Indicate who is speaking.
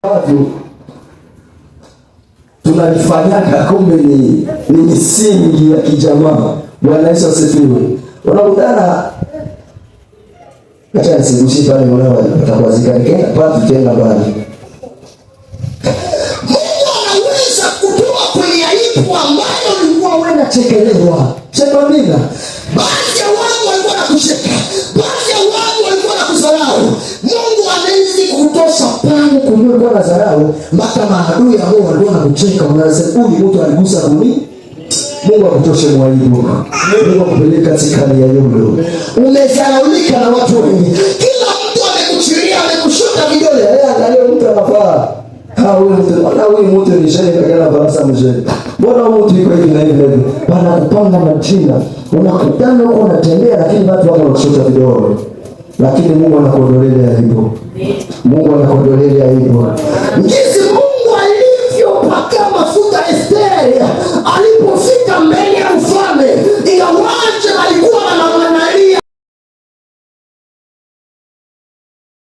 Speaker 1: watu tunalifanyaga kumbe ni misingi ya kijamaa. Bwana Yesu asifiwe. Unakutana acha nisigushi pale mwanao atakwazika nikenda pale tena bali.
Speaker 2: Mungu anaweza kutoa kwenye aibu ambayo ulikuwa wewe
Speaker 1: unachekelewa. Sema mina.
Speaker 2: Baadhi ya watu walikuwa wanakucheka. Baadhi ya watu walikuwa wanakusahau. Mungu anaweza kukutosha pale
Speaker 1: kulikuwa na dharau mpaka maadui ambao walikuwa wanakucheka wanasema huyu mtu aligusa kuni. Mungu akutoshe mwaibu. Mungu akupeleke katika nia yako.
Speaker 2: Umezalaulika na watu wengi. Kila mtu amekuchilia, amekushuka vidole.
Speaker 1: Angalia mtu anafaa. Huyu mtu ni shehe kagana barasa mzee. Mbona mtu yuko hivi na hivi? Bana kupanga majina. Unakutana huko unatembea lakini watu wako wanashota vidole. Lakini Mungu anakuondolea aibu. Mungu anakuondolea aibu.